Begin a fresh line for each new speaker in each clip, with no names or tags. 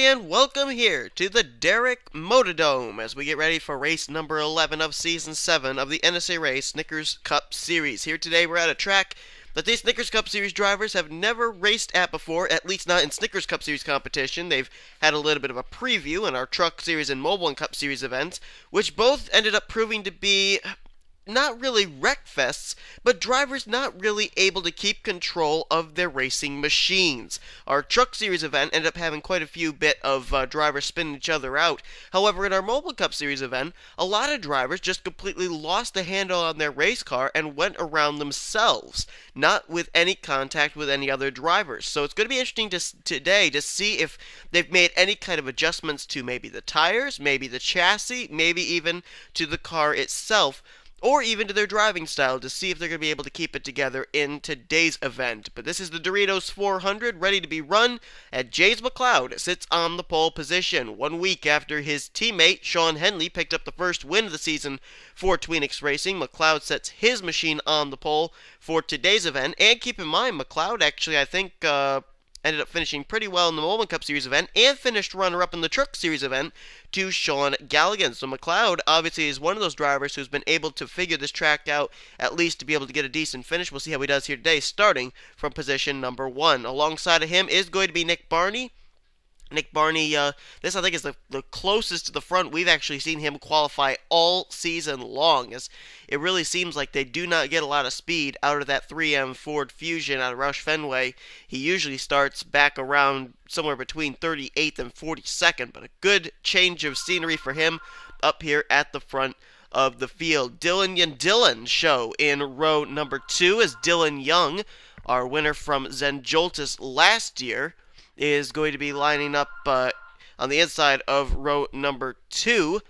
everybody, and welcome here to the Derek MotoDome as we get ready for race number 11 of Season 7 of the NNSCRA Snickers Cup Series. Here today we're at a track that these Snickers Cup Series drivers have never raced at before, at least not in Snickers Cup Series competition. They've had a little bit of a preview in our Truck Series and Mobile and Cup Series events, which both ended up proving to be not really wreck fests, but drivers not really able to keep control of their racing machines. Our Truck Series event ended up having quite a few bit of drivers spinning each other out. However, in our Mobile Cup Series event, a lot of drivers just completely lost the handle on their race car and went around themselves, not with any contact with any other drivers. So it's going to be interesting today to see if they've made any kind of adjustments to maybe the tires, maybe the chassis, maybe even to the car itself, or even to their driving style to see if they're going to be able to keep it together in today's event. But this is the Doritos 400 ready to be run, and James McLeod sits on the pole position 1 week after his teammate Sean Henley picked up the first win of the season for Tweenix Racing. McLeod sets his machine on the pole for today's event, and keep in mind, McLeod actually, I think, ended up finishing pretty well in the Mobile Cup Series event and finished runner-up in the Truck Series event to Sean Galligan. So McLeod obviously is one of those drivers who's been able to figure this track out at least to be able to get a decent finish. We'll see how he does here today, starting from position number 1. Alongside of him is going to be Nick Barney. Nick Barney, this I think is the closest to the front we've actually seen him qualify all season long, as it really seems like they do not get a lot of speed out of that 3M Ford Fusion out of Roush Fenway. He usually starts back around somewhere between 38th and 42nd, but a good change of scenery for him up here at the front of the field. Dylan show in row number 2 as Dylan Young, our winner from Zenjoltis last year, is going to be lining up on the inside of row number 2.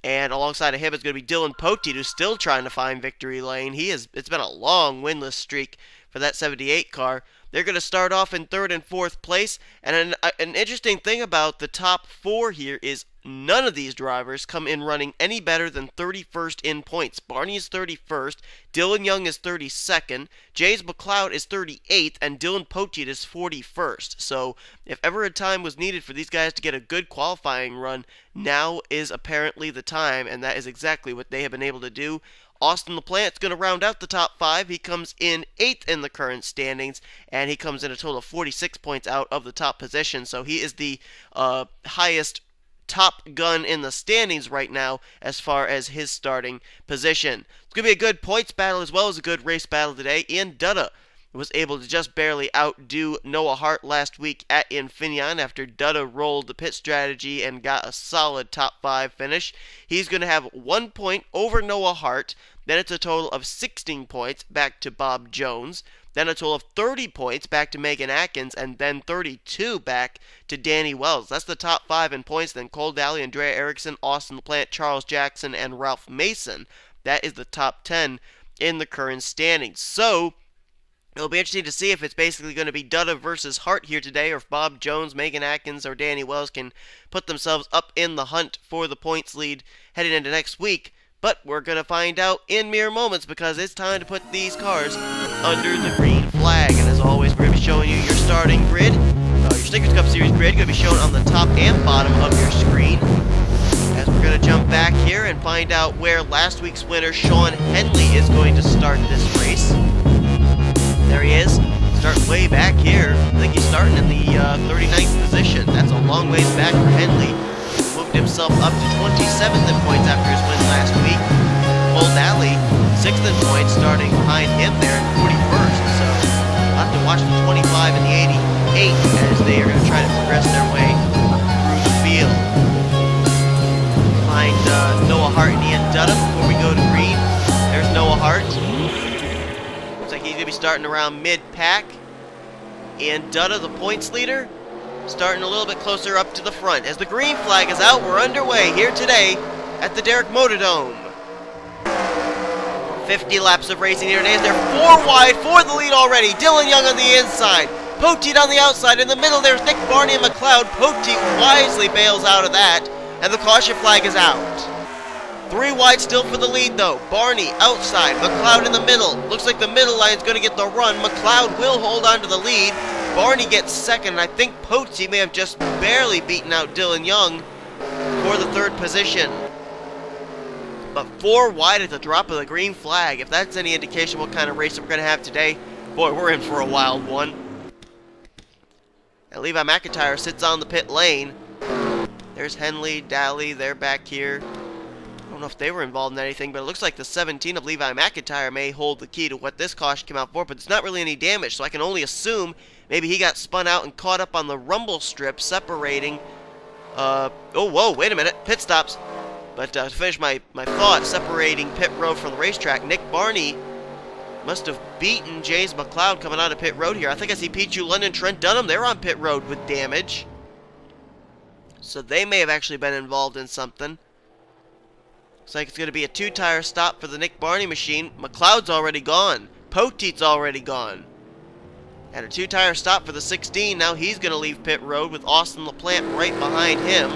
And alongside of him is going to be Dylan Poteet, who's still trying to find victory lane. It's been a long winless streak for that 78 car. They're going to start off in 3rd and 4th place. And an interesting thing about the top 4 here is none of these drivers come in running any better than 31st in points. Barney is 31st, Dylan Young is 32nd, James McLeod is 38th, and Dylan Poteet is 41st. So if ever a time was needed for these guys to get a good qualifying run, now is apparently the time, and that is exactly what they have been able to do. Austin LaPlante's going to round out the top 5. He comes in 8th in the current standings, and he comes in a total of 46 points out of the top position. So he is the highest top gun in the standings right now as far as his starting position. It's going to be a good points battle as well as a good race battle today. Ian Dutta was able to just barely outdo Noah Hart last week at Infineon after Dutta rolled the pit strategy and got a solid top 5 finish. He's going to have 1 point over Noah Hart. Then it's a total of 16 points back to Bob Jones. Then a total of 30 points back to Megan Atkins, and then 32 back to Danny Wells. That's the top 5 in points. Then Cole Daly, Andrea Erickson, Austin LaPlante, Charles Jackson, and Ralph Mason. That is the top 10 in the current standings. So it'll be interesting to see if it's basically going to be Dutta versus Hart here today, or if Bob Jones, Megan Atkins, or Danny Wells can put themselves up in the hunt for the points lead heading into next week. But we're going to find out in mere moments, because it's time to put these cars under the green flag. And as always, we're going to be showing you your starting grid. Your Snickers Cup Series grid going to be shown on the top and bottom of your screen. As we're going to jump back here and find out where last week's winner, Sean Henley, is going to start this race. There he is. Starting way back here. I think he's starting in the 39th position. That's a long ways back for Henley. Moved himself up to 27th in points after his win last week. Cole Daly, 6th in points, starting behind him there in 41st. So we'll have to watch the 25 and the 88 as they are going to try to progress their way through the field. Behind Noah Hart and Ian Dutta before we go to green. There's Noah Hart. Looks like he's going to be starting around mid-pack. Ian Dutta, the points leader, starting a little bit closer up to the front. As the green flag is out, we're underway here today at the Derek MotoDome. 50 laps of racing here today as they're 4 wide for the lead already. Dylan Young on the inside, Poteet on the outside. In the middle, there's Nick Barney and McLeod. Poteet wisely bails out of that, and the caution flag is out. 3 wide still for the lead, though. Barney outside, McLeod in the middle. Looks like the middle line is going to get the run. McLeod will hold on to the lead, Barney gets second, and I think Potsy may have just barely beaten out Dylan Young for the third position. But 4 wide at the drop of the green flag. If that's any indication what kind of race we're going to have today, boy, we're in for a wild one. And Levi McIntyre sits on the pit lane. There's Henley, Daly, they're back here. I don't know if they were involved in anything, but it looks like the 17 of Levi McIntyre may hold the key to what this caution came out for, but it's not really any damage, so I can only assume maybe he got spun out and caught up on the rumble strip, separating, oh, whoa, wait a minute, pit stops. But to finish my thought, separating pit road from the racetrack, Nick Barney must have beaten James McLeod coming out of pit road here. I think I see Pichu London, Trent Dunham, they're on pit road with damage. So they may have actually been involved in something. Looks like it's going to be a 2-tire stop for the Nick Barney machine. McLeod's already gone. Poteet's already gone. And a 2-tire stop for the 16. Now he's going to leave pit road with Austin LaPlante right behind him.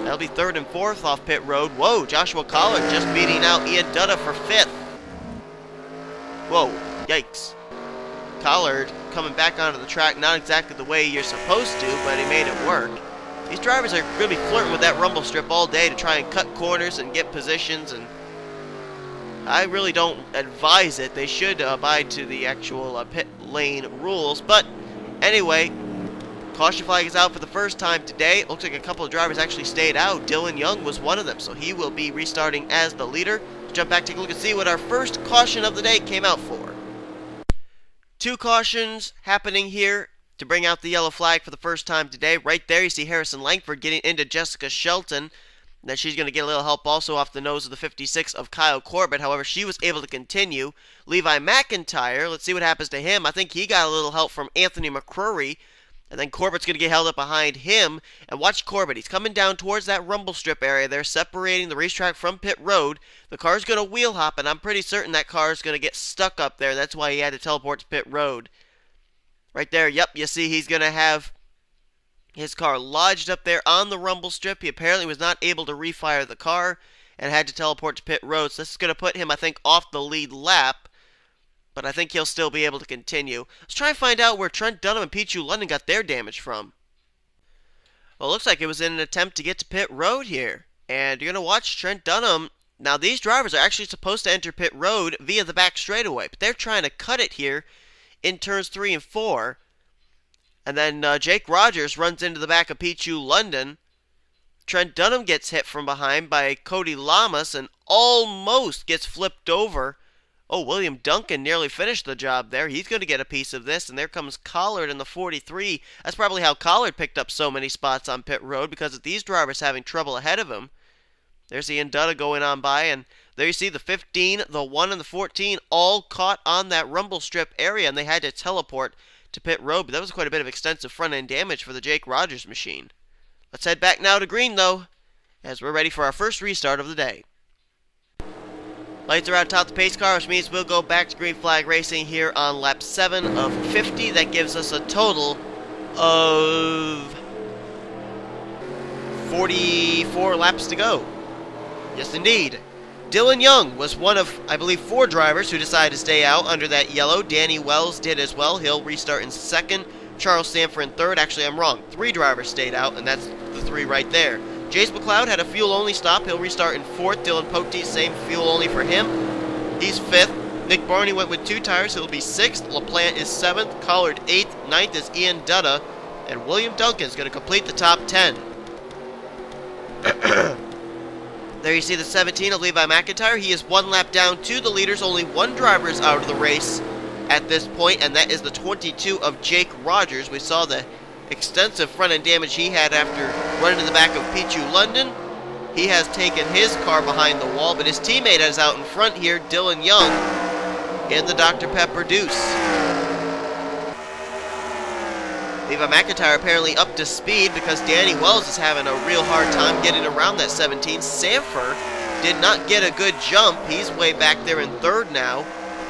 That'll be 3rd and 4th off pit road. Whoa, Joshua Collard just beating out Ian Dutta for 5th. Whoa, yikes. Collard coming back onto the track, not exactly the way you're supposed to, but he made it work. These drivers are going to be flirting with that rumble strip all day to try and cut corners and get positions, and I really don't advise it. They should abide to the actual pit lane rules, but anyway, caution flag is out for the first time today. It looks like a couple of drivers actually stayed out. Dylan Young was one of them, so he will be restarting as the leader. Let's jump back, take a look and see what our first caution of the day came out for. 2 cautions happening here to bring out the yellow flag for the first time today. Right there you see Harrison Langford getting into Jessica Shelton. Then she's going to get a little help also off the nose of the 56 of Kyle Corbett. However, she was able to continue. Levi McIntyre, let's see what happens to him. I think he got a little help from Anthony McCrory. And then Corbett's going to get held up behind him. And watch Corbett. He's coming down towards that rumble strip area there, separating the racetrack from pit road. The car's going to wheel hop, and I'm pretty certain that car is going to get stuck up there. That's why he had to teleport to pit road. Right there, yep, you see he's going to have his car lodged up there on the rumble strip. He apparently was not able to refire the car and had to teleport to pit road. So this is going to put him, I think, off the lead lap. But I think he'll still be able to continue. Let's try and find out where Trent Dunham and Pichu London got their damage from. Well, it looks like it was in an attempt to get to pit road here. And you're going to watch Trent Dunham. Now, these drivers are actually supposed to enter pit road via the back straightaway. But they're trying to cut it here in turns 3 and 4. And then Jake Rogers runs into the back of Pichu London. Trent Dunham gets hit from behind by Cody Lamas and almost gets flipped over. Oh, William Duncan nearly finished the job there. He's going to get a piece of this. And there comes Collard in the 43. That's probably how Collard picked up so many spots on pit road, because of these drivers having trouble ahead of him. There's Ian Dutta going on by. And there you see the 15, the 1, and the 14 all caught on that rumble strip area. And they had to teleport to pit road. But that was quite a bit of extensive front-end damage for the Jake Rogers machine. Let's head back now to green, though, as we're ready for our first restart of the day. Lights are out top the pace car, which means we'll go back to green flag racing here on lap 7 of 50. That gives us a total of 44 laps to go. Yes, indeed. Dylan Young was one of, I believe, 4 drivers who decided to stay out under that yellow. Danny Wells did as well. He'll restart in 2nd. Charles Sanford in 3rd. Actually, I'm wrong. 3 drivers stayed out, and that's the 3 right there. Jace McLeod had a fuel-only stop. He'll restart in 4th. Dylan Poteet, same fuel-only for him. He's 5th. Nick Barney went with 2 tires. He'll be 6th. LaPlante is 7th. Collard 8th. 9th is Ian Dutta. And William Duncan is going to complete the top 10. There you see the 17 of Levi McIntyre. He is 1 lap down to the leaders. Only 1 driver is out of the race at this point, and that is the 22 of Jake Rogers. We saw the extensive front-end damage he had after running to the back of Pichu London. He has taken his car behind the wall, but his teammate is out in front here, Dylan Young, in the Dr. Pepper Deuce. Levi McIntyre apparently up to speed because Danny Wells is having a real hard time getting around that 17. Sanford did not get a good jump. He's way back there in 3rd now.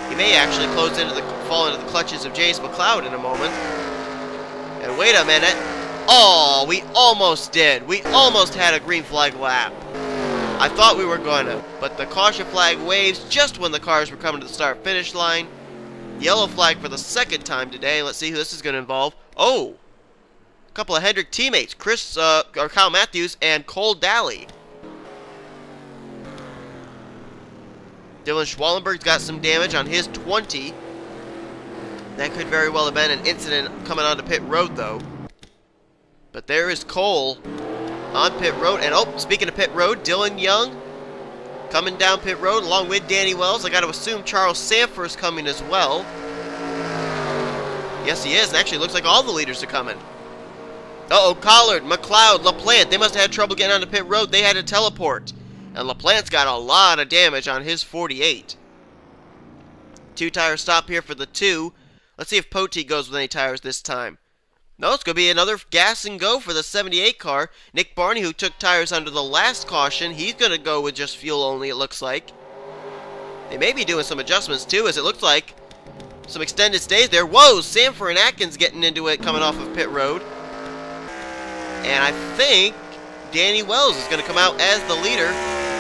He may actually fall into the clutches of James McLeod in a moment. And wait a minute. Oh, we almost did. We almost had a green flag lap. I thought we were going to, but the caution flag waves just when the cars were coming to the start-finish line. Yellow flag for the second time today. Let's see who this is going to involve. Oh! A couple of Hendrick teammates. Kyle Matthews and Cole Daly. Dylan Schwallenberg's got some damage on his 20. That could very well have been an incident coming onto pit road, though. But there is Cole on pit road. And, oh, speaking of pit road, Dylan Young coming down pit road along with Danny Wells. I got to assume Charles Sanford is coming as well. Yes, he is. And actually, it looks like all the leaders are coming. Uh-oh, Collard, McLeod, LaPlante. They must have had trouble getting onto pit road. They had to teleport. And LaPlante's got a lot of damage on his 48. 2-tire stop here for the 2. Let's see if Poti goes with any tires this time. No, it's going to be another gas and go for the 78 car. Nick Barney, who took tires under the last caution, he's going to go with just fuel only, it looks like. They may be doing some adjustments, too, as it looks like some extended stays there. Whoa, Sanford and Atkins getting into it coming off of pit road. And I think Danny Wells is going to come out as the leader.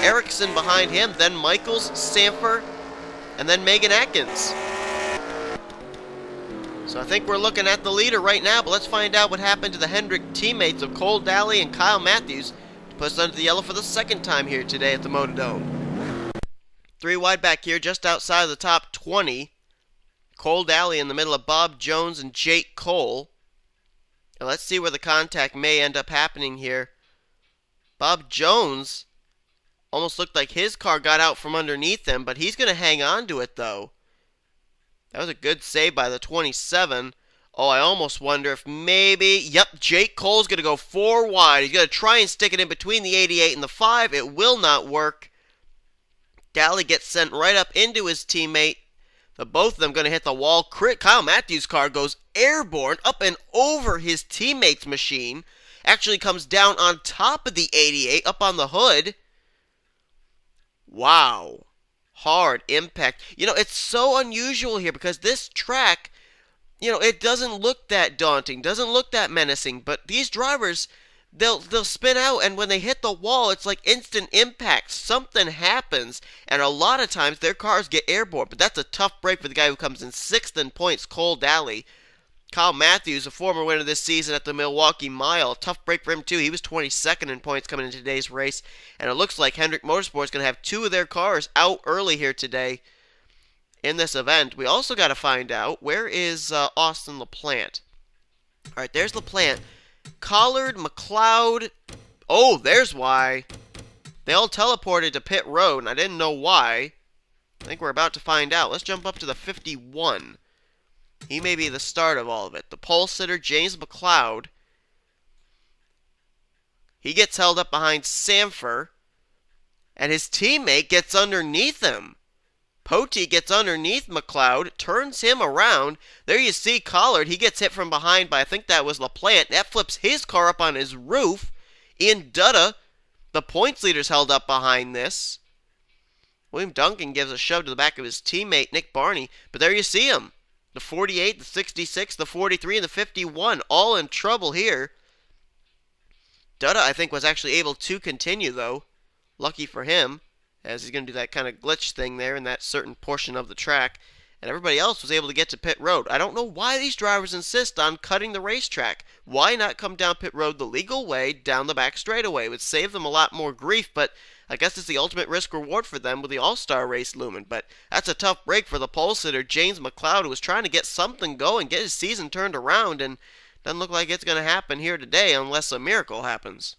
Erickson behind him, then Michaels, Sanford, and then Megan Atkins. So I think we're looking at the leader right now, but let's find out what happened to the Hendrick teammates of Cole Daly and Kyle Matthews to put us under the yellow for the second time here today at the MotoDome. 3 wide back here, just outside of the top 20. Cole Daly in the middle of Bob Jones and Jake Cole. And let's see where the contact may end up happening here. Bob Jones almost looked like his car got out from underneath him, but he's going to hang on to it, though. That was a good save by the 27. Oh, I almost wonder if maybe... Yep, Jake Cole's going to go 4 wide. He's going to try and stick it in between the 88 and the 5. It will not work. Daly gets sent right up into his teammate. Both of them going to hit the wall. Kyle Matthews' car goes airborne up and over his teammate's machine. Actually comes down on top of the 88, up on the hood. Wow. Hard impact. You know, it's so unusual here because this track, you know, it doesn't look that daunting, doesn't look that menacing, but these drivers, they'll spin out, and when they hit the wall, it's like instant impact. Something happens, and a lot of times their cars get airborne, but that's a tough break for the guy who comes in 6th in points, Cole Daly. Kyle Matthews, a former winner this season at the Milwaukee Mile. Tough break for him, too. He was 22nd in points coming into today's race. And it looks like Hendrick Motorsports is going to have 2 of their cars out early here today in this event. We also got to find out, where is Austin LaPlante? All right, there's LaPlante. Collard, McLeod. Oh, there's why. They all teleported to pit road, and I didn't know why. I think we're about to find out. Let's jump up to the 51. He may be the start of all of it. The pole sitter, James McLeod. He gets held up behind Sanford, and his teammate gets underneath him. Poti gets underneath McLeod, turns him around. There you see Collard. He gets hit from behind by, I think that was LaPlante. That flips his car up on his roof. Ian Dutta, the points leader's held up behind this. William Duncan gives a shove to the back of his teammate, Nick Barney. But there you see him. The 48, the 66, the 43, and the 51, all in trouble here. Dutta, I think, was actually able to continue, though. Lucky for him, as he's going to do that kind of glitch thing there in that certain portion of the track. And everybody else was able to get to pit road. I don't know why these drivers insist on cutting the racetrack. Why not come down pit road the legal way, down the back straightaway? It would save them a lot more grief, but I guess it's the ultimate risk-reward for them with the All-Star race looming. But that's a tough break for the pole sitter, James McLeod, who was trying to get something going, get his season turned around, and doesn't look like it's going to happen here today unless a miracle happens.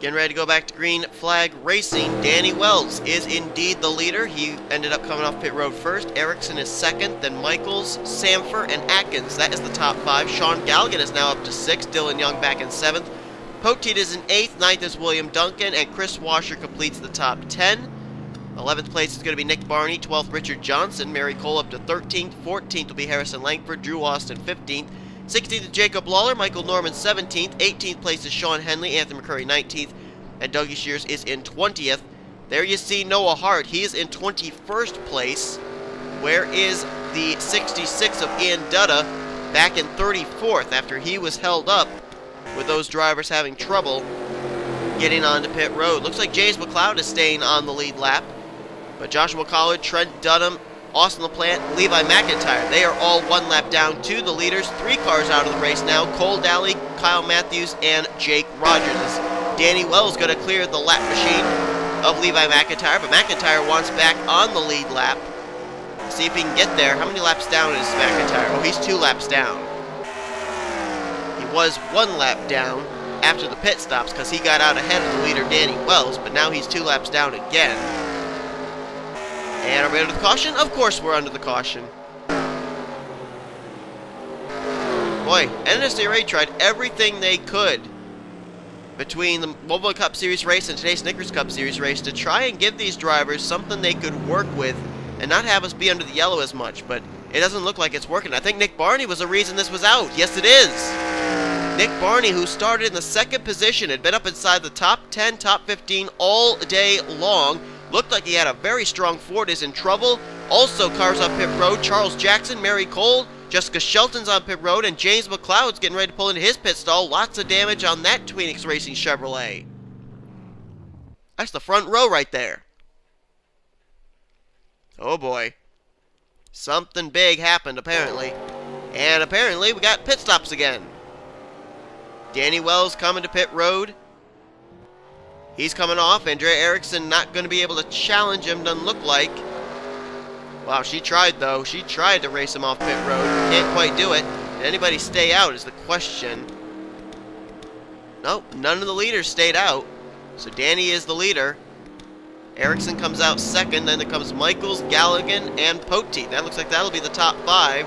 Getting ready to go back to green flag racing. Danny Wells is indeed the leader. He ended up coming off pit road first. Erickson is second, then Michaels, Sanford, and Atkins. That is the top 5. Sean Galligan is now up to 6. Dylan Young back in 7th. Poteet is in 8th, 9th is William Duncan, and Chris Washer completes the top 10. 11th place is going to be Nick Barney, 12th Richard Johnson, Mary Cole up to 13th, 14th will be Harrison Langford, Drew Austin 15th, 16th is Jacob Lawler, Michael Norman 17th, 18th place is Sean Henley, Anthony McCurry 19th, and Dougie Shears is in 20th. There you see Noah Hart, he is in 21st place. Where is the 66 of Ian Dutta back in 34th after he was held up with those drivers having trouble getting onto pit road. Looks like James McLeod is staying on the lead lap. But Joshua Collard, Trent Dunham, Austin LaPlante, Levi McIntyre. They are all 1 lap down to the leaders. 3 cars out of the race now. Cole Daly, Kyle Matthews, and Jake Rogers. Danny Wells going to clear the lap machine of Levi McIntyre, but McIntyre wants back on the lead lap. See if he can get there. How many laps down is McIntyre? Oh, he's 2 laps down. He was 1 lap down after the pit stops because he got out ahead of the leader, Danny Wells, but now he's 2 laps down again. And are we under the caution? Of course we're under the caution. Boy, NNSCRA tried everything they could between the Mobile Cup Series race and today's Snickers Cup Series race to try and give these drivers something they could work with and not have us be under the yellow as much, but it doesn't look like it's working. I think Nick Barney was the reason this was out. Yes, it is. Nick Barney, who started in the 2nd position, had been up inside the top 10, top 15 all day long. Looked like he had a very strong Ford, is in trouble. Also, cars on pit road. Charles Jackson, Mary Cole, Jessica Shelton's on pit road, and James McLeod's getting ready to pull into his pit stall. Lots of damage on that Phoenix Racing Chevrolet. That's the front row right there. Oh boy. Something big happened, apparently. And apparently, we got pit stops again. Danny Wells coming to pit road. He's coming off. Andrea Erickson not going to be able to challenge him, doesn't look like. Wow, she tried, though. She tried to race him off pit road. Can't quite do it. Did anybody stay out is the question. Nope, none of the leaders stayed out. So Danny is the leader. Erickson comes out 2nd. Then there comes Michaels, Galligan, and Poteet. That looks like that'll be the top 5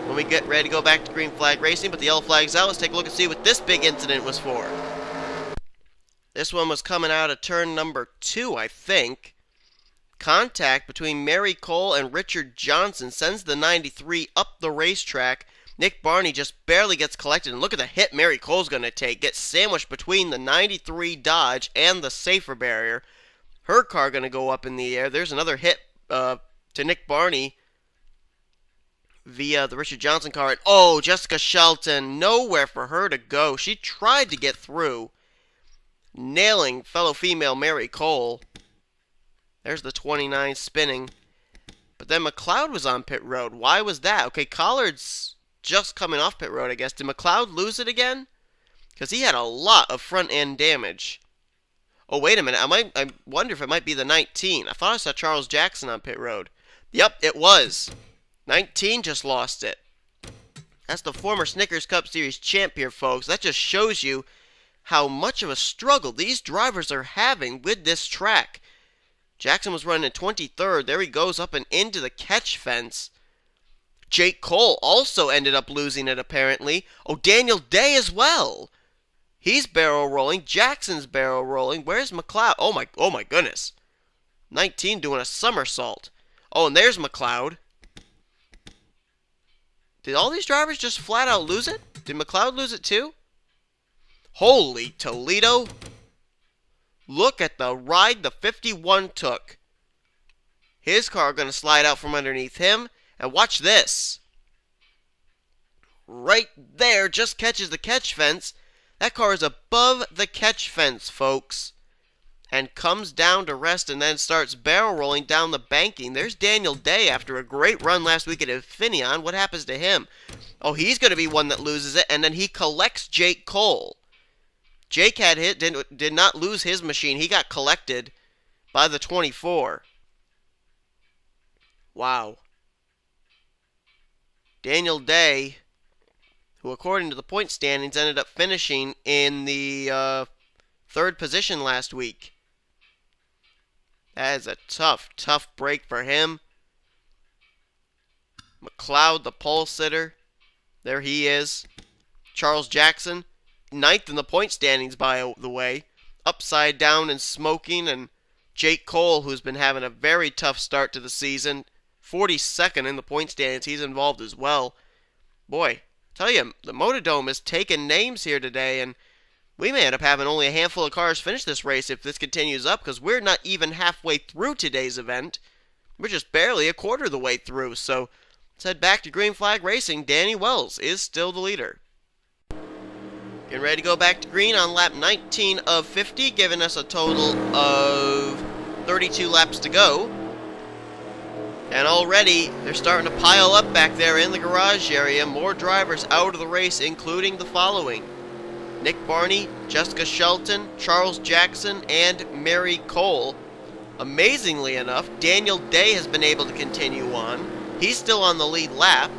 when we get ready to go back to green flag racing. But the yellow flag's out. Let's take a look and see what this big incident was for. This one was coming out of turn number 2, I think. Contact between Mary Cole and Richard Johnson sends the 93 up the racetrack. Nick Barney just barely gets collected. And look at the hit Mary Cole's going to take. Gets sandwiched between the 93 Dodge and the safer barrier. Her car going to go up in the air. There's another hit to Nick Barney via the Richard Johnson car. And oh, Jessica Shelton, nowhere for her to go. She tried to get through, nailing fellow female Mary Cole. There's the 29 spinning. But then McLeod was on pit road. Why was that? Okay, Collard's just coming off pit road, I guess. Did McLeod lose it again? Because he had a lot of front end damage. Oh, wait a minute. I wonder if it might be the 19. I thought I saw Charles Jackson on pit road. Yep, it was. 19 just lost it. That's the former Snickers Cup Series champ here, folks. That just shows you how much of a struggle these drivers are having with this track. Jackson was running in 23rd. There he goes up and into the catch fence. Jake Cole also ended up losing it, apparently. Oh, Daniel Day as well. He's barrel rolling. Jackson's barrel rolling. Where's McLeod? Oh my goodness. 19 doing a somersault. Oh, and there's McLeod. Did all these drivers just flat out lose it? Did McLeod lose it too? Holy Toledo. Look at the ride the 51 took. His car going to slide out from underneath him. And watch this. Right there, just catches the catch fence. That car is above the catch fence, folks. And comes down to rest and then starts barrel rolling down the banking. There's Daniel Day after a great run last week at Infineon. What happens to him? Oh, he's going to be one that loses it. And then he collects Jake Cole. Jake had hit, did not lose his machine. He got collected by the 24. Wow. Daniel Day, who according to the point standings ended up finishing in the 3rd position last week. That is a tough break for him. McLeod, the pole sitter. There he is. Charles Jackson, 9th in the point standings, by the way. Upside down and smoking. And Jake Cole, who's been having a very tough start to the season. 42nd in the point standings. He's involved as well. Boy, tell you, the MotoDome is taking names here today. And we may end up having only a handful of cars finish this race if this continues up. Because we're not even halfway through today's event. We're just barely a quarter of the way through. So let's head back to green flag racing. Danny Wells is still the leader. Getting ready to go back to green on lap 19 of 50, giving us a total of 32 laps to go. And already, they're starting to pile up back there in the garage area. More drivers out of the race, including the following: Nick Barney, Jessica Shelton, Charles Jackson, and Mary Cole. Amazingly enough, Daniel Day has been able to continue on. He's still on the lead lap.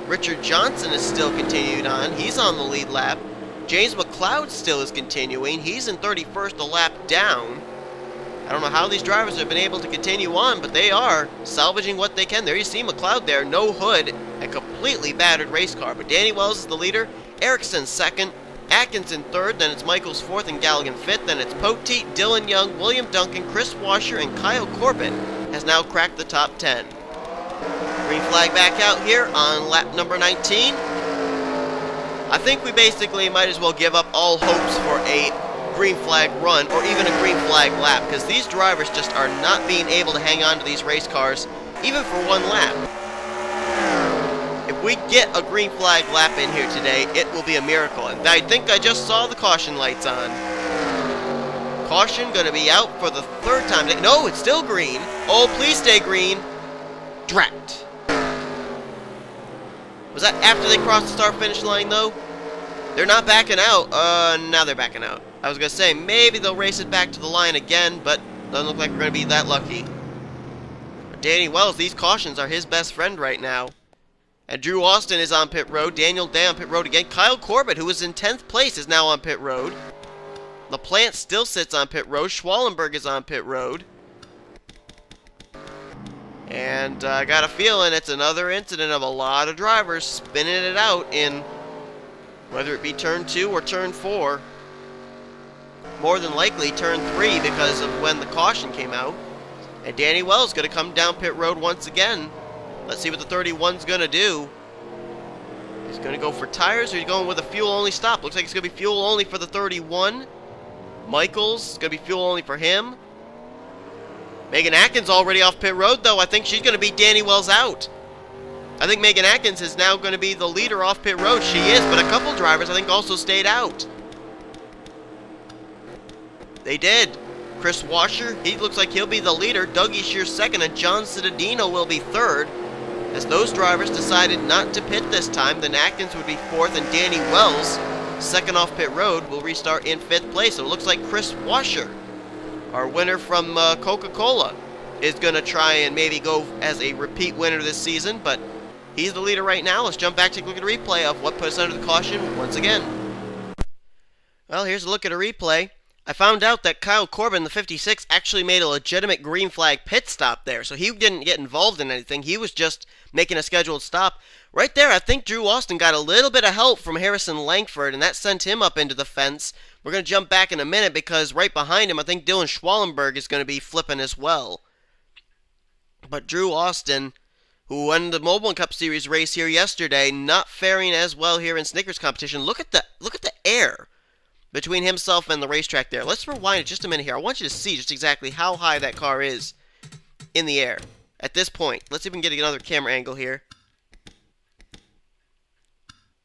Richard Johnson is still continued on. He's on the lead lap. James McLeod still is continuing. He's in 31st, a lap down. I don't know how these drivers have been able to continue on, but they are salvaging what they can. There you see McLeod there, no hood, a completely battered race car. But Danny Wells is the leader, Erickson second, Atkinson third, then it's Michaels fourth and Galligan fifth, then it's Poteet, Dylan Young, William Duncan, Chris Washer, and Kyle Corbett has now cracked the top 10. Green flag back out here on lap number 19. I think we basically might as well give up all hopes for a green flag run or even a green flag lap, because these drivers just are not being able to hang on to these race cars even for one lap. If we get a green flag lap in here today, it will be a miracle. And I think I just saw the caution lights on. Caution going to be out for the third time. No, it's still green. Oh, please stay green. Drat. Was that after they crossed the start-finish line, though? They're not backing out. Now they're backing out. I was going to say, maybe they'll race it back to the line again, but doesn't look like we're going to be that lucky. But Danny Wells, these cautions are his best friend right now. And Drew Austin is on pit road. Daniel Day on pit road again. Kyle Corbett, who was in 10th place, is now on pit road. LaPlante still sits on pit road. Schwallenberg is on pit road. And I got a feeling it's another incident of a lot of drivers spinning it out in whether it be turn 2 or turn 4. More than likely turn 3 because of when the caution came out. And Danny Wells is going to come down pit road once again. Let's see what the 31's going to do. He's going to go for tires, or he's going with a fuel-only stop. Looks like it's going to be fuel-only for the 31. Michaels, it's going to be fuel-only for him. Megan Atkins already off pit road, though. I think she's going to beat Danny Wells out. I think Megan Atkins is now going to be the leader off pit road. She is, but a couple drivers, I think, also stayed out. They did. Chris Washer, he looks like he'll be the leader. Dougie Shear's second, and John Cittadino will be third. As those drivers decided not to pit this time, then Atkins would be fourth, and Danny Wells, second off pit road, will restart in 5th place. So it looks like Chris Washer, our winner from Coca-Cola, is going to try and maybe go as a repeat winner this season, but he's the leader right now. Let's jump back, take a look at a replay of what put us under the caution once again. Well, here's a look at a replay. I found out that Kyle Corbin, the 56, actually made a legitimate green flag pit stop there, so he didn't get involved in anything. He was just making a scheduled stop. Right there, I think Drew Austin got a little bit of help from Harrison Langford, and that sent him up into the fence. We're going to jump back in a minute because right behind him, I think Dylan Schwallenberg is going to be flipping as well. But Drew Austin, who won the Mobile Cup Series race here yesterday, not faring as well here in Snickers competition. Look at the air between himself and the racetrack there. Let's rewind it just a minute here. I want you to see just exactly how high that car is in the air at this point. Let's see if we can get another camera angle here.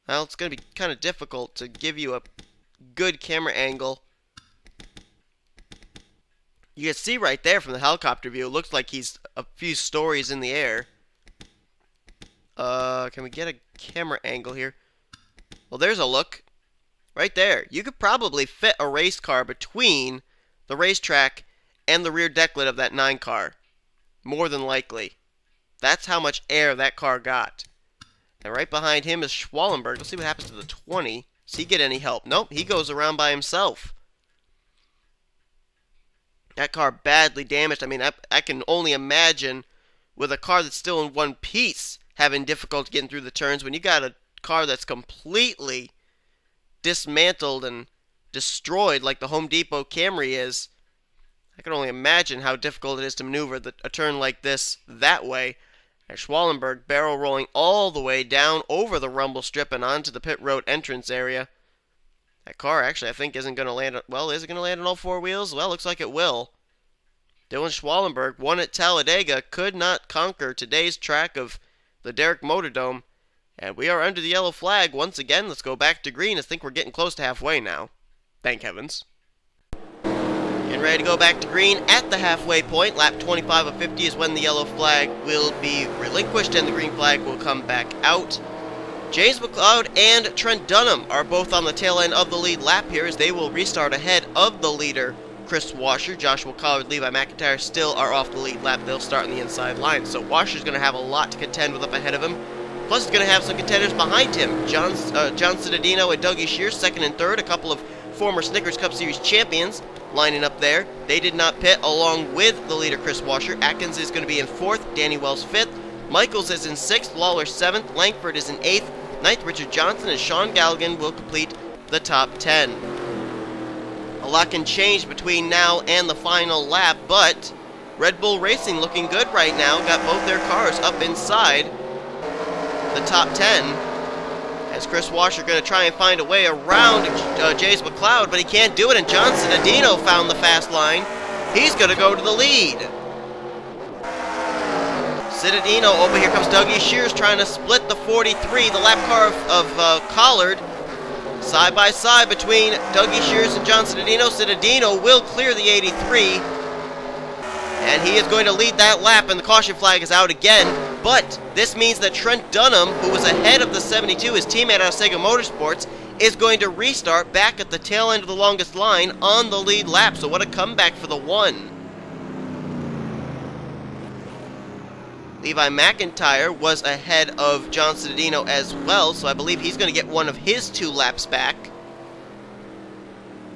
Well, it's going to be kind of difficult to give you a good camera angle. You can see right there from the helicopter view, it looks like he's a few stories in the air. Can we get a camera angle here? Well, there's a look. Right there. You could probably fit a race car between the racetrack and the rear decklet of that 9 car. More than likely. That's how much air that car got. And right behind him is Schwallenberg. Let's see what happens to the 20. Does he get any help? Nope, he goes around by himself. That car badly damaged. I mean, I can only imagine with a car that's still in one piece having difficulty getting through the turns when you got a car that's completely dismantled and destroyed like the Home Depot Camry is. I can only imagine how difficult it is to maneuver a turn like this that way. And Schwallenberg barrel rolling all the way down over the rumble strip and onto the pit road entrance area. That car actually I think isn't going to land, well, is it going to land on all 4 wheels? Well, looks like it will. Dylan Schwallenberg, won at Talladega, could not conquer today's track of the Derek MotoDome. And we are under the yellow flag once again. Let's go back to green. I think we're getting close to halfway now. Thank heavens. Getting ready to go back to green at the halfway point. Lap 25 of 50 is when the yellow flag will be relinquished and the green flag will come back out. James McLeod and Trent Dunham are both on the tail end of the lead lap here as they will restart ahead of the leader, Chris Washer. Joshua Collard, Levi McIntyre still are off the lead lap. They'll start on the inside line. So Washer's going to have a lot to contend with up ahead of him. Plus, he's going to have some contenders behind him. John Cittadino and Dougie Shears, second and third. A couple of former Snickers Cup Series champions lining up there. They did not pit along with the leader, Chris Washer. Atkins is going to be in fourth. Danny Wells fifth. Michaels is in sixth. Lawler seventh. Langford is in eighth. Ninth, Richard Johnson, and Sean Galligan will complete the top 10. A lot can change between now and the final lap, but Red Bull Racing looking good right now. Got both their cars up inside the top 10. As Chris Washer going to try and find a way around James McLeod, but he can't do it, and John Cittadino found the fast line. He's going to go to the lead. Cittadino, over here comes Dougie Shears trying to split the 43, the lap car of Collard. Side by side between Dougie Shears and John Cittadino. Cittadino will clear the 83. And he is going to lead that lap, and the caution flag is out again. But this means that Trent Dunham, who was ahead of the 72, his teammate out of Sega Motorsports, is going to restart back at the tail end of the longest line on the lead lap. So what a comeback for the one. Levi McIntyre was ahead of John Cittadino as well, so I believe he's going to get one of his 2 laps back.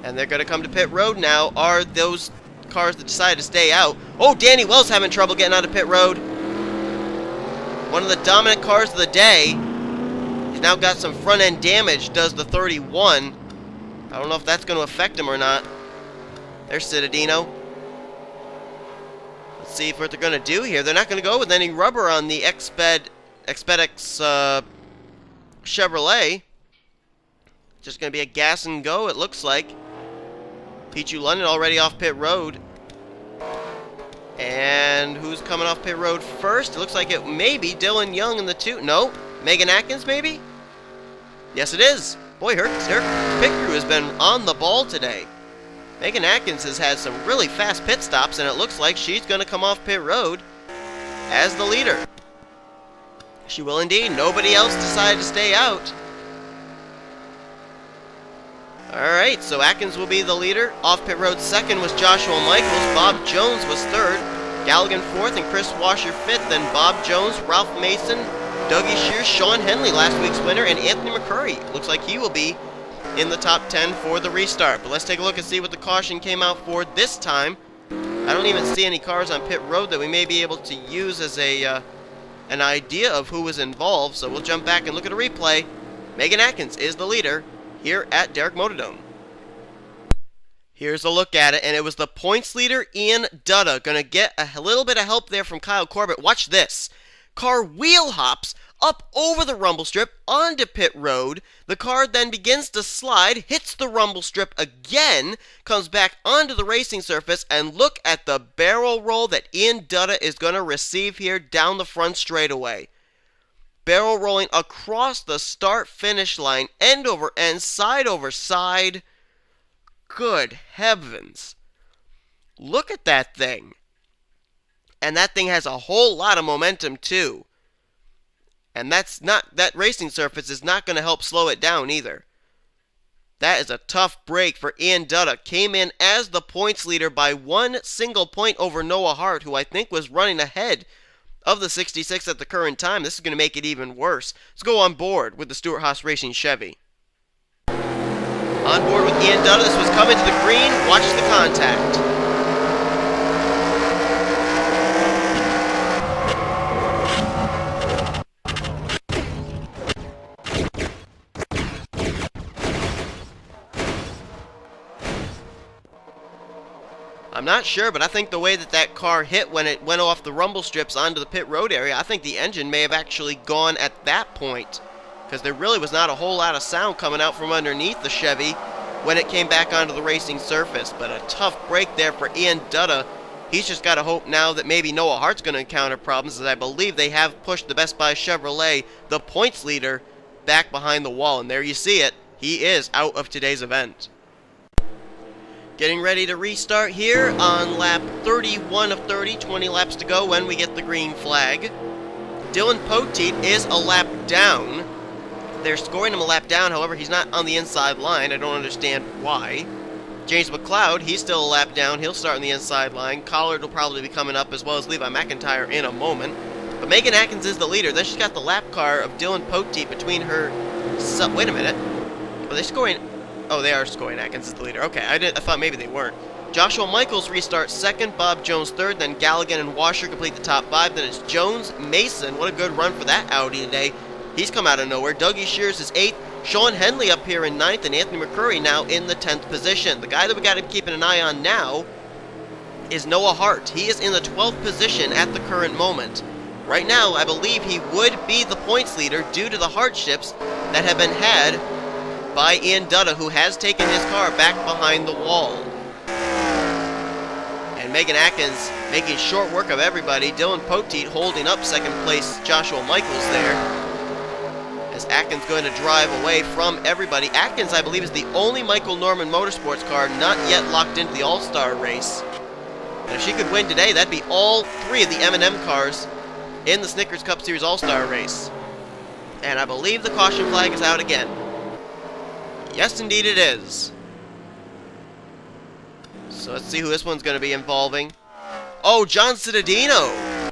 And they're going to come to pit road now. Are those cars that decide to stay out? Oh, Danny Wells having trouble getting out of pit road. One of the dominant cars of the day. He's now got some front end damage, does the 31. I don't know if that's going to affect him or not. There's Cittadino. See what they're going to do here. They're not going to go with any rubber on the Expedix Chevrolet. Just going to be a gas and go, it looks like. Pichu London already off pit road. And who's coming off pit road first? It looks like it may be Dylan Young in the 2. No, Megan Atkins maybe? Yes, it is. Boy, her pit crew has been on the ball today. Megan Atkins has had some really fast pit stops, and it looks like she's going to come off pit road as the leader. She will indeed. Nobody else decided to stay out. Alright, so Atkins will be the leader. Off pit road second was Joshua Michaels. Bob Jones was third. Galligan fourth, and Chris Washer fifth. Then Bob Jones, Ralph Mason, Dougie Shears, Sean Henley, last week's winner, and Anthony McCurry. Looks like he will be in the top 10 for the restart. But let's take a look and see what the caution came out for this time. I don't even see any cars on pit road that we may be able to use as an idea of who was involved. So we'll jump back and look at a replay. Megan Atkins is the leader here at Derek MotoDome. Here's a look at it, and it was the points leader, Ian Dutta. Gonna get a little bit of help there from Kyle Corbett. Watch this. Car wheel hops up over the rumble strip onto pit road. The car then begins to slide, hits the rumble strip again, comes back onto the racing surface, and look at the barrel roll that Ian Dutta is going to receive here down the front straightaway. Barrel rolling across the start-finish line, end over end, side over side. Good heavens. Look at that thing. And that thing has a whole lot of momentum too. And that racing surface is not going to help slow it down either. That is a tough break for Ian Dutta. Came in as the points leader by 1 single point over Noah Hart, who I think was running ahead of the 66 at the current time. This is going to make it even worse. Let's go on board with the Stewart Haas Racing Chevy. On board with Ian Dutta. This was coming to the green. Watch the contact. I'm not sure, but I think the way that car hit when it went off the rumble strips onto the pit road area, I think the engine may have actually gone at that point, because there really was not a whole lot of sound coming out from underneath the Chevy when it came back onto the racing surface. But a tough break there for Ian Dutta. He's just got to hope now that maybe Noah Hart's going to encounter problems, as I believe they have pushed the Best Buy Chevrolet, the points leader, back behind the wall. And there you see it. He is out of today's event. Getting ready to restart here on lap 31 of 30, 20 laps to go when we get the green flag. Dylan Poteet is a lap down. They're scoring him a lap down, however, he's not on the inside line. I don't understand why. James McLeod, he's still a lap down. He'll start on the inside line. Collard will probably be coming up, as well as Levi McIntyre in a moment. But Megan Atkins is the leader. Then she's got the lap car of Dylan Poteet between her... Wait a minute. Are they scoring... Oh, they are scoring. Atkins is the leader. Okay, I thought maybe they weren't. Joshua Michaels restarts second, Bob Jones third, then Galligan and Washer complete the top five. Then it's Jones, Mason. What a good run for that Audi today. He's come out of nowhere. Dougie Shears is eighth. Sean Henley up here in ninth, and Anthony McCurry now in the 10th position. The guy that we got to be keeping an eye on now is Noah Hart. He is in the 12th position at the current moment. Right now, I believe he would be the points leader due to the hardships that have been had by Ian Dutta, who has taken his car back behind the wall. And Megan Atkins making short work of everybody. Dylan Poteet holding up second place Joshua Michaels there. As Atkins going to drive away from everybody. Atkins, I believe, is the only Michael Norman Motorsports car not yet locked into the All-Star race. And if she could win today, that'd be all three of the M&M cars in the Snickers Cup Series All-Star race. And I believe the caution flag is out again. Yes, indeed it is. So let's see who this one's going to be involving. Oh, John Cittadino.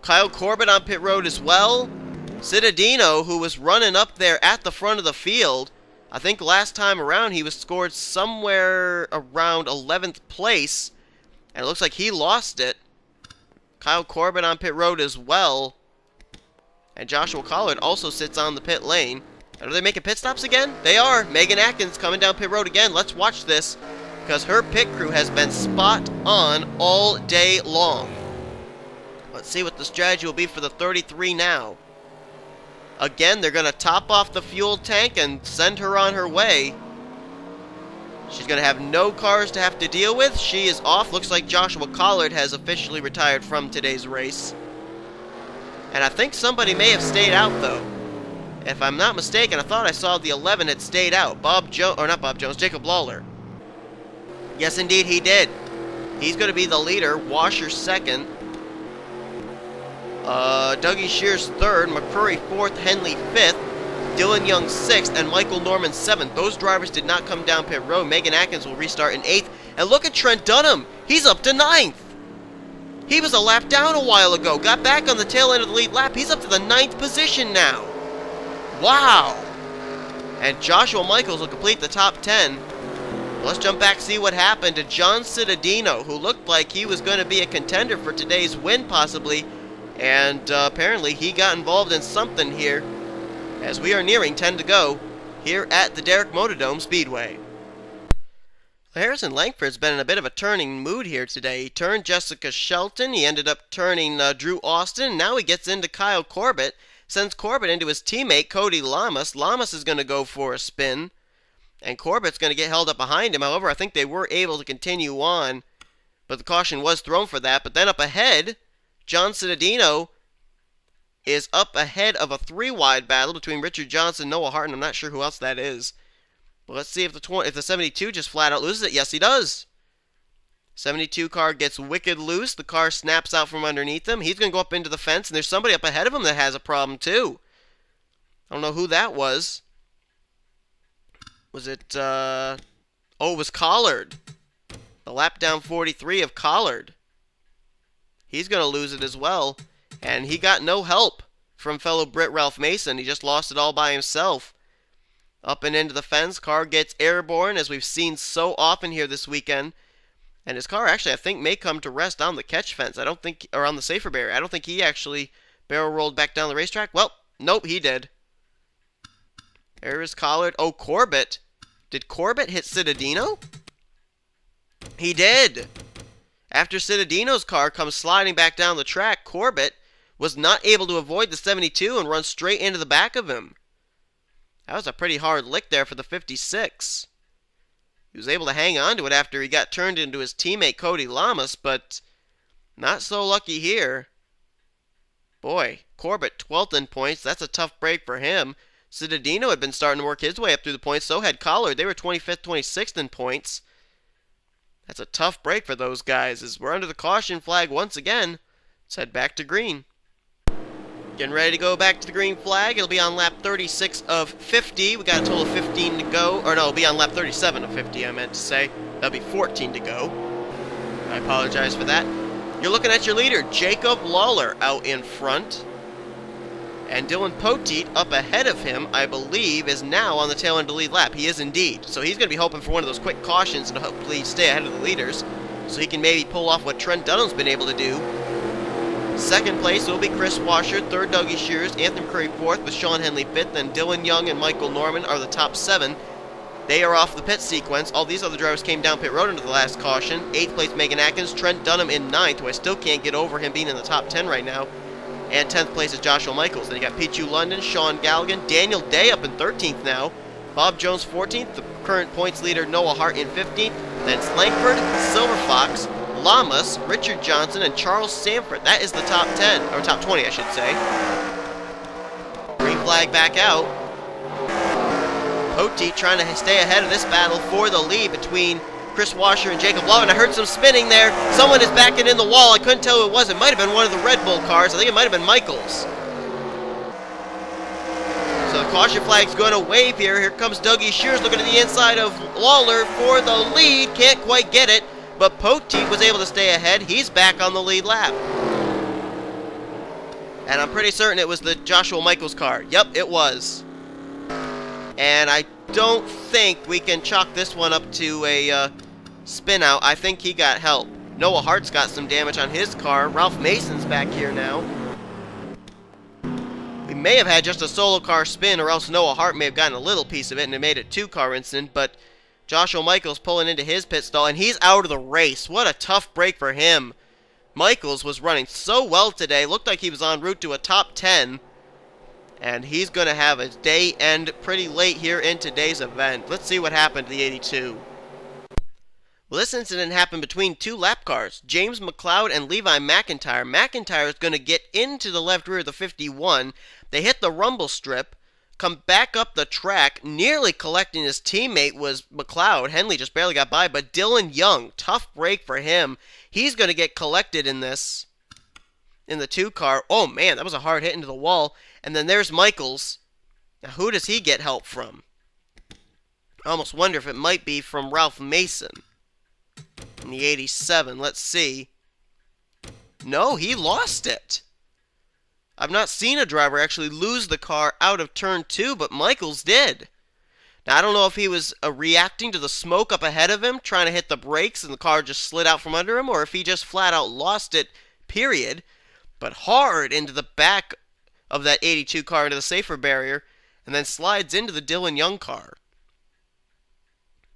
Kyle Corbett on pit road as well. Cittadino, who was running up there at the front of the field. I think last time around he was scored somewhere around 11th place. And it looks like he lost it. Kyle Corbett on pit road as well. And Joshua Collard also sits on the pit lane. Are they making pit stops again? They are. Megan Atkins coming down pit road again. Let's watch this, because her pit crew has been spot on all day long. Let's see what the strategy will be for the 33 now. Again, they're going to top off the fuel tank and send her on her way. She's going to have no cars to have to deal with. She is off. Looks like Joshua Collard has officially retired from today's race. And I think somebody may have stayed out, though. If I'm not mistaken, I thought I saw the 11 had stayed out. Jacob Lawler. Yes, indeed, he did. He's going to be the leader. Washer second. Dougie Shears third. McCurry fourth. Henley fifth. Dylan Young sixth. And Michael Norman seventh. Those drivers did not come down pit road. Megan Atkins will restart in eighth. And look at Trent Dunham. He's up to ninth. He was a lap down a while ago. Got back on the tail end of the lead lap. He's up to the ninth position now. Wow! And Joshua Michaels will complete the top 10. Let's jump back and see what happened to John Cittadino, who looked like he was going to be a contender for today's win, possibly. And apparently he got involved in something here, as we are nearing 10 to go here at the Derek MotoDome Speedway. Harrison Langford's been in a bit of a turning mood here today. He turned Jessica Shelton. He ended up turning Drew Austin. And now he gets into Kyle Corbett. Sends Corbett into his teammate, Cody Lamas. Lamas is going to go for a spin, and Corbett's going to get held up behind him. However, I think they were able to continue on, but the caution was thrown for that. But then up ahead, John Cittadino is up ahead of a three-wide battle between Richard Johnson and Noah Hart, and I'm not sure who else that is. But let's see if the 72 just flat out loses it. Yes, he does. 72 car gets wicked loose. The car snaps out from underneath him. He's going to go up into the fence, and there's somebody up ahead of him that has a problem too. I don't know who that was. Was it, oh, it was Collard. The lap down 43 of Collard. He's going to lose it as well, and he got no help from fellow Brit Ralph Mason. He just lost it all by himself. Up and into the fence. Car gets airborne, as we've seen so often here this weekend. And his car actually, I think, may come to rest on the catch fence. I don't think, or on the safer barrier. I don't think he actually barrel rolled back down the racetrack. Well, nope, he did. There is Collard. Oh, Corbett. Did Corbett hit Cittadino? He did. After Cittadino's car comes sliding back down the track, Corbett was not able to avoid the 72 and run straight into the back of him. That was a pretty hard lick there for the 56. He was able to hang on to it after he got turned into his teammate Cody Lamas, but not so lucky here. Boy, Corbett 12th in points. That's a tough break for him. Cittadino had been starting to work his way up through the points. So had Collard. They were 25th, 26th in points. That's a tough break for those guys as we're under the caution flag once again. Let's head back to green. Getting ready to go back to the green flag. It'll be on lap 36 of 50. We got a total of 15 to go. Or no, it'll be on lap 37 of 50, I meant to say. That'll be 14 to go. I apologize for that. You're looking at your leader, Jacob Lawler, out in front. And Dylan Poteet up ahead of him, I believe, is now on the tail end of the lead lap. He is indeed. So he's going to be hoping for one of those quick cautions and hopefully stay ahead of the leaders so he can maybe pull off what Trent Dunham's been able to do. Second place will be Chris Washer, third Dougie Shears, Anthony McCurry fourth with Sean Henley fifth, then Dylan Young and Michael Norman are the top 7. They are off the pit sequence. All these other drivers came down pit road into the last caution. 8th place Megan Atkins, Trent Dunham in 9th, who I still can't get over him being in the top 10 right now. And 10th place is Joshua Michaels. Then you got Pichu London, Sean Galligan, Daniel Day up in 13th now, Bob Jones 14th, the current points leader Noah Hart in 15th, then it's Langford, Silver Fox, Lamas, Richard Johnson, and Charles Sanford. That is the top 10, or top 20, I should say. Green flag back out. Poteet trying to stay ahead of this battle for the lead between Chris Washer and Jacob Love. And I heard some spinning there. Someone is backing in the wall. I couldn't tell who it was. It might have been one of the Red Bull cars. I think it might have been Michaels. So the caution flag's going to wave here. Here comes Dougie Shears looking at the inside of Lawler for the lead. Can't quite get it. But Poteet was able to stay ahead. He's back on the lead lap. And I'm pretty certain it was the Joshua Michaels car. Yep, it was. And I don't think we can chalk this one up to a spin out. I think he got help. Noah Hart's got some damage on his car. Ralph Mason's back here now. We may have had just a solo car spin, or else Noah Hart may have gotten a little piece of it and it made a 2-car incident, but Joshua Michaels pulling into his pit stall, and he's out of the race. What a tough break for him. Michaels was running so well today. Looked like he was en route to a top 10. And he's going to have his day end pretty late here in today's event. Let's see what happened to the 82. Well, this incident happened between 2 lap cars, James McLeod and Levi McIntyre. McIntyre is going to get into the left rear of the 51. They hit the rumble strip, come back up the track, nearly collecting his teammate was McLeod. Henley just barely got by, but Dylan Young, tough break for him. He's going to get collected in this, in the 2 car. Oh man, that was a hard hit into the wall. And then there's Michaels. Now who does he get help from? I almost wonder if it might be from Ralph Mason in the 87. Let's see. No, he lost it. I've not seen a driver actually lose the car out of turn 2, but Michaels did. Now, I don't know if he was reacting to the smoke up ahead of him, trying to hit the brakes, and the car just slid out from under him, or if he just flat out lost it, period. But hard into the back of that 82 car into the safer barrier, and then slides into the Dylan Young car.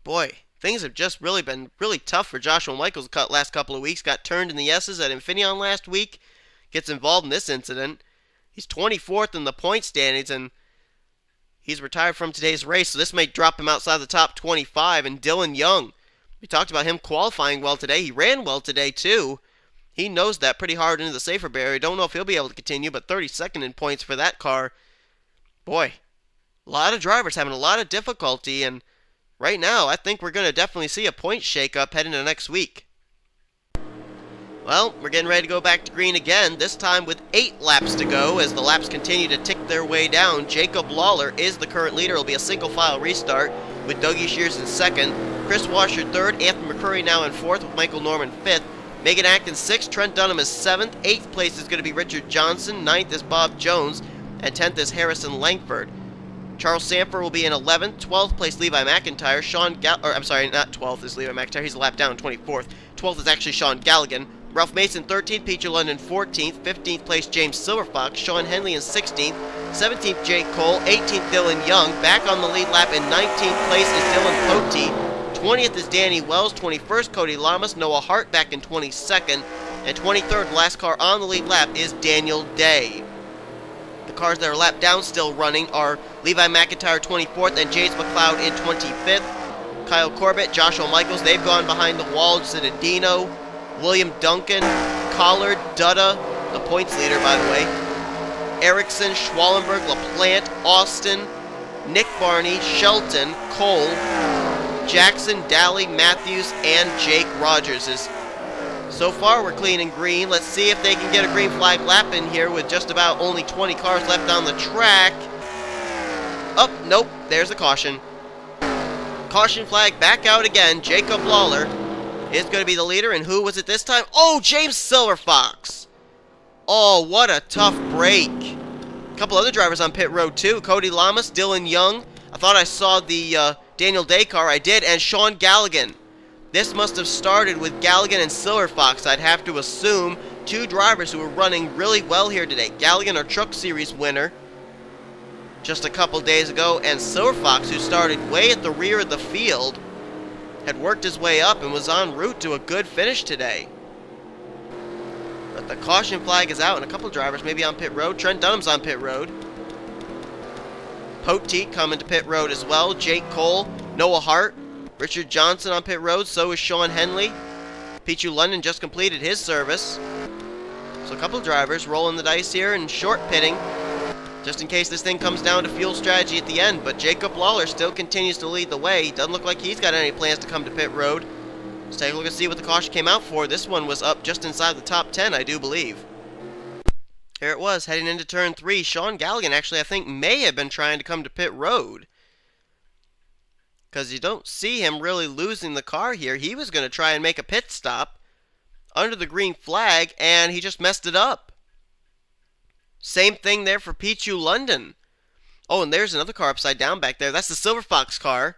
Boy, things have just really been really tough for Joshua Michaels the last couple of weeks. Got turned in the S's at Infineon last week. Gets involved in this incident. He's 24th in the point standings, and he's retired from today's race, so this may drop him outside the top 25. And Dylan Young, we talked about him qualifying well today. He ran well today, too. He knows that pretty hard into the safer barrier. Don't know if he'll be able to continue, but 32nd in points for that car. Boy, a lot of drivers having a lot of difficulty, and right now, I think we're going to definitely see a point shake-up heading into next week. Well, we're getting ready to go back to green again, this time with 8 laps to go. As the laps continue to tick their way down, Jacob Lawler is the current leader. It'll be a single-file restart with Dougie Shears in 2nd. Chris Washer 3rd, Anthony McCurry now in 4th with Michael Norman 5th. Megan Atkins 6th, Trent Dunham is 7th. 8th place is going to be Richard Johnson. 9th is Bob Jones. And 10th is Harrison Langford. Charles Sanford will be in 11th. 12th place Levi McIntyre. I'm sorry, not 12th is Levi McIntyre. He's a lap down, 24th. 12th is actually Sean Galligan. Ralph Mason 13th, Peter London 14th, 15th place James Silverfox, Sean Henley in 16th, 17th Jake Cole, 18th Dylan Young, back on the lead lap in 19th place is Dylan Poteet, 20th is Danny Wells, 21st Cody Lamas, Noah Hart back in 22nd, and 23rd, last car on the lead lap, is Daniel Day. The cars that are lapped down still running are Levi McIntyre 24th and James McLeod in 25th, Kyle Corbett, Joshua Michaels, they've gone behind the wall, Citadino, William Duncan, Collard, Dutta, the points leader, by the way, Erickson, Schwallenberg, LaPlante, Austin, Nick Barney, Shelton, Cole, Jackson, Daly, Matthews, and Jake Rogers. So far, we're clean and green. Let's see if they can get a green flag lap in here with just about only 20 cars left on the track. Oh, nope, there's a caution. Caution flag back out again. Jacob Lawler is going to be the leader, and who was it this time? Oh, James Silverfox. Oh, what a tough break. A couple other drivers on pit road, too. Cody Lamas, Dylan Young. I thought I saw the Daniel Day car. I did, and Sean Galligan. This must have started with Galligan and Silverfox, I'd have to assume. Two drivers who were running really well here today. Galligan, our Truck Series winner, just a couple days ago, and Silverfox, who started way at the rear of the field, had worked his way up and was en route to a good finish today. But the caution flag is out, and a couple drivers maybe on pit road. Trent Dunham's on pit road. Poteet coming to pit road as well. Jake Cole, Noah Hart, Richard Johnson on pit road. So is Sean Henley. Pichu London just completed his service. So a couple drivers rolling the dice here and short pitting, just in case this thing comes down to fuel strategy at the end. But Jacob Lawler still continues to lead the way. Doesn't look like he's got any plans to come to pit road. Let's take a look and see what the caution came out for. This one was up just inside the top 10, I do believe. Here it was, heading into turn 3. Sean Galligan actually, I think, may have been trying to come to pit road, because you don't see him really losing the car here. He was going to try and make a pit stop under the green flag, and he just messed it up. Same thing there for Pichu London. Oh, and there's another car upside down back there. That's the Silverfox car.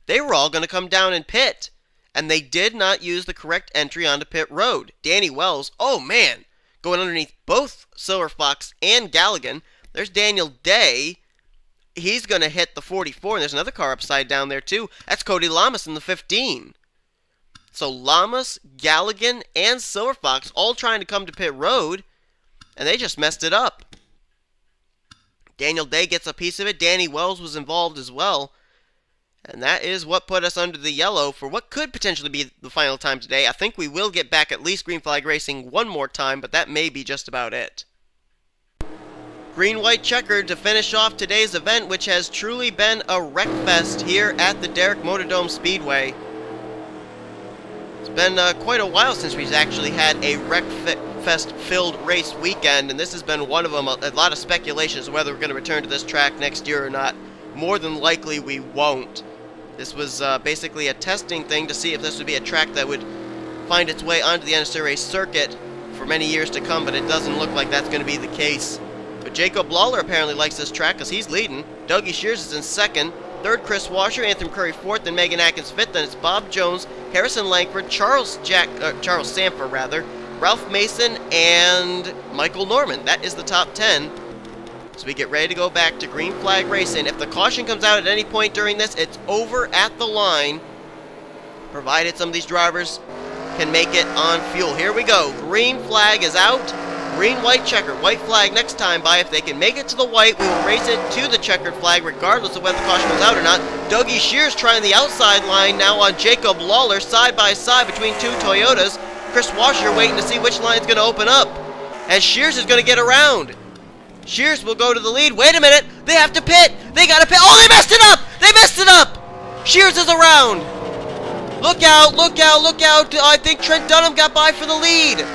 They were all going to come down and pit, and they did not use the correct entry onto pit road. Danny Wells, oh man, going underneath both Silverfox and Galligan. There's Daniel Day. He's going to hit the 44, and there's another car upside down there too. That's Cody Lamas in the 15. So Lamas, Galligan, and Silverfox all trying to come to pit road, and they just messed it up. Daniel Day gets a piece of it. Danny Wells was involved as well. And that is what put us under the yellow for what could potentially be the final time today. I think we will get back at least green flag racing one more time, but that may be just about it. Green-white checkered to finish off today's event, which has truly been a wreck fest here at the Derek MotoDome Speedway. It's been quite a while since we've actually had a wreck fest-filled race weekend, and this has been one of them. A lot of speculation as to whether we're going to return to this track next year or not. More than likely we won't. This was basically a testing thing to see if this would be a track that would find its way onto the NNSCRA circuit for many years to come, but it doesn't look like that's going to be the case. But Jacob Lawler apparently likes this track because he's leading. Dougie Shears is in second. Third, Chris Washer. Anthony Curry fourth, and Megan Atkins fifth. Then it's Bob Jones, Harrison Langford, Charles Sanford, Ralph Mason, and Michael Norman. That is the top 10. So we get ready to go back to green flag racing. If the caution comes out at any point during this, it's over at the line, provided some of these drivers can make it on fuel. Here we go. Green flag is out. Green, white, checker. White flag next time by. If they can make it to the white, we will race it to the checkered flag regardless of whether the caution comes out or not. Dougie Shears trying the outside line now on Jacob Lawler, side by side between two Toyotas. Chris Washer waiting to see which line is going to open up, as Shears is going to get around. Shears will go to the lead. Wait a minute. They have to pit. They got to pit. Oh, they messed it up. They messed it up. Shears is around. Look out. Look out. Look out. I think Trent Dunham got by for the lead.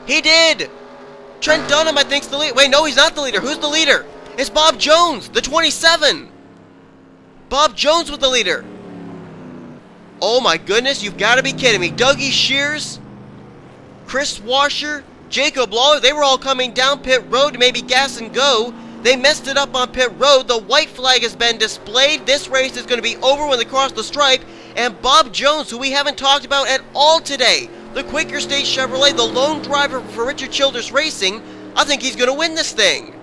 He did. Trent Dunham, I think, is the leader. Wait, no, he's not the leader. Who's the leader? It's Bob Jones, the 27. Bob Jones was the leader. Oh, my goodness. You've got to be kidding me. Dougie Shears, Chris Washer, Jacob Lawler, they were all coming down pit road to maybe gas and go. They messed it up on pit road. The white flag has been displayed. This race is going to be over when they cross the stripe. And Bob Jones, who we haven't talked about at all today, the Quaker State Chevrolet, the lone driver for Richard Childress Racing, I think he's going to win this thing.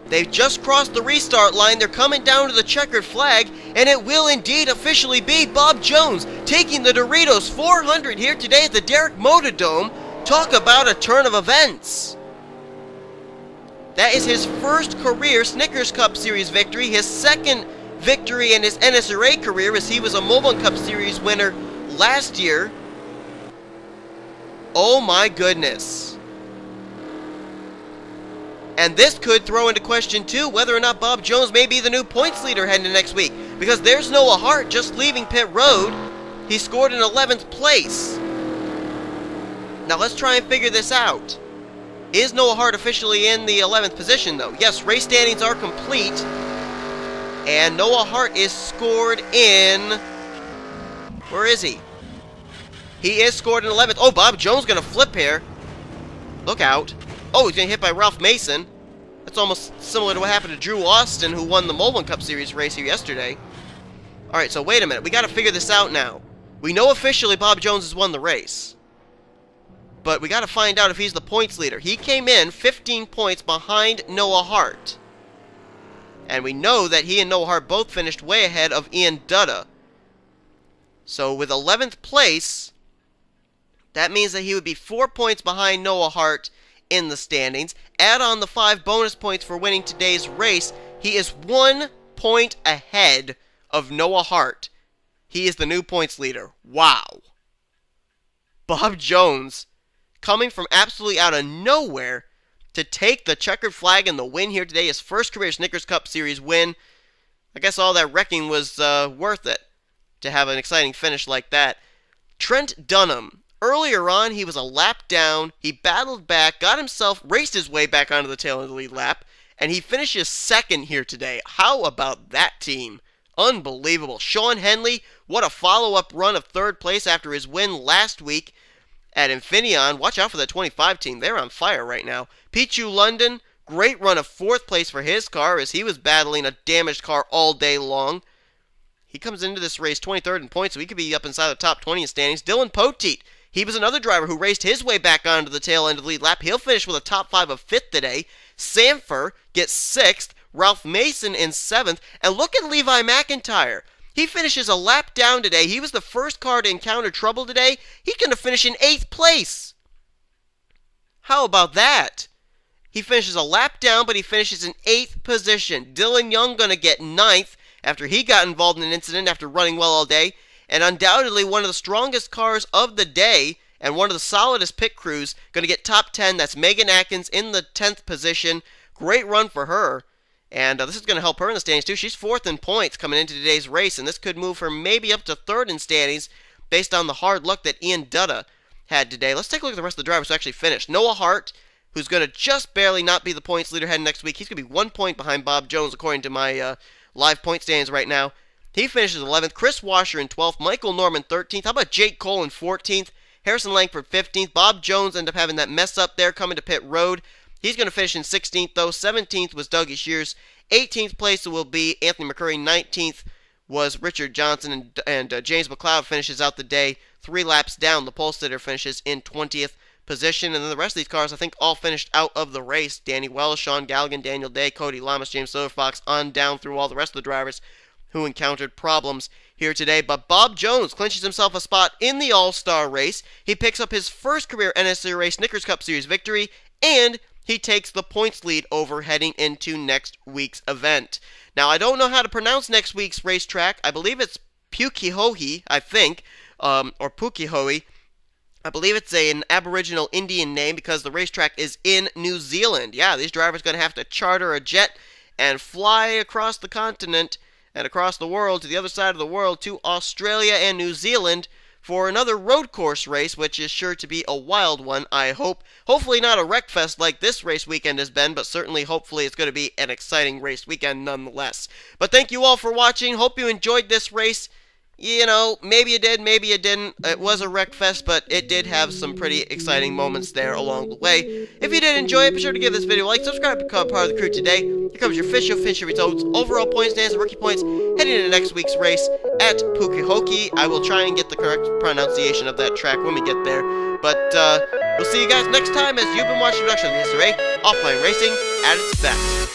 They've just crossed the restart line. They're coming down to the checkered flag, and it will indeed officially be Bob Jones taking the Doritos 400 here today at the Derek MotoDome. Talk about a turn of events. That is his first career Snickers Cup Series victory, his second victory in his NSRA career, as he was a Mobile Cup Series winner last year. Oh my goodness. And this could throw into question, too, whether or not Bob Jones may be the new points leader heading into next week. Because there's Noah Hart just leaving pit road. He scored in 11th place. Now let's try and figure this out. Is Noah Hart officially in the 11th position, though? Yes, race standings are complete. And Noah Hart is scored in... Where is he? He is scored in 11th. Oh, Bob Jones going to flip here. Look out. Oh, he's going to get hit by Ralph Mason. That's almost similar to what happened to Drew Austin, who won the Mullen Cup Series race here yesterday. Alright, so wait a minute. We got to figure this out now. We know officially Bob Jones has won the race. But we got to find out if he's the points leader. He came in 15 points behind Noah Hart. And we know that he and Noah Hart both finished way ahead of Ian Dutta. So with 11th place, that means that he would be 4 points behind Noah Hart in the standings. Add on the 5 bonus points for winning today's race. He is 1 point ahead of Noah Hart. He is the new points leader. Wow. Bob Jones, coming from absolutely out of nowhere to take the checkered flag and the win here today. His first career Snickers Cup Series win. I guess all that wrecking was worth it to have an exciting finish like that. Trent Dunham. Earlier on, he was a lap down. He battled back, raced his way back onto the tail of the lead lap, and he finishes second here today. How about that team? Unbelievable. Sean Henley, what a follow-up run of third place after his win last week at Infineon. Watch out for the 25 team. They're on fire right now. Pichu London, great run of fourth place for his car as he was battling a damaged car all day long. He comes into this race 23rd in points, so he could be up inside the top 20 in standings. Dylan Poteet, he was another driver who raced his way back onto the tail end of the lead lap. He'll finish with a top 5 of 5th today. Sanford gets 6th. Ralph Mason in 7th. And look at Levi McIntyre. He finishes a lap down today. He was the first car to encounter trouble today. He's going to finish in 8th place. How about that? He finishes a lap down, but he finishes in 8th position. Dylan Young going to get 9th after he got involved in an incident after running well all day. And undoubtedly one of the strongest cars of the day and one of the solidest pit crews going to get top 10. That's Megan Atkins in the 10th position. Great run for her. And this is going to help her in the standings too. She's 4th in points coming into today's race. And this could move her maybe up to 3rd in standings based on the hard luck that Ian Dutta had today. Let's take a look at the rest of the drivers who actually finished. Noah Hart, who's going to just barely not be the points leader heading next week. He's going to be 1 point behind Bob Jones according to my live point standings right now. He finishes 11th. Chris Washer in 12th. Michael Norman 13th. How about Jake Cole in 14th? Harrison Langford 15th. Bob Jones ended up having that mess up there coming to pit road. He's going to finish in 16th, though. 17th was Dougie Shears. 18th place will be Anthony McCurry. 19th was Richard Johnson. And James McLeod finishes out the day 3 laps down. The pole sitter finishes in 20th position. And then the rest of these cars, I think, all finished out of the race. Danny Wells, Sean Galligan, Daniel Day, Cody Lamas, James Soderfox, on down through all the rest of the drivers who encountered problems here today. But Bob Jones clinches himself a spot in the All-Star race. He picks up his first career NNSCRA Snickers Cup Series victory, and he takes the points lead over heading into next week's event. Now, I don't know how to pronounce next week's racetrack. I believe it's Pukehoe, I think, or Pukehoe. I believe it's an Aboriginal Indian name because the racetrack is in New Zealand. Yeah, these drivers are going to have to charter a jet and fly across the continent and across the world to the other side of the world to Australia and New Zealand for another road course race, which is sure to be a wild one, I hope. Hopefully not a wreckfest like this race weekend has been, but certainly hopefully it's going to be an exciting race weekend nonetheless. But thank you all for watching. Hope you enjoyed this race. You know, maybe you did, maybe you didn't. It was a wreckfest, but it did have some pretty exciting moments there along the way. If you did enjoy it, be sure to give this video a like, subscribe, become part of the crew today. Here comes your official results, overall points, standings, and rookie points, heading into next week's race at Pukehoe. I will try and get the correct pronunciation of that track when we get there. But we'll see you guys next time as you've been watching the production of the NNSCRA Offline Racing at its best.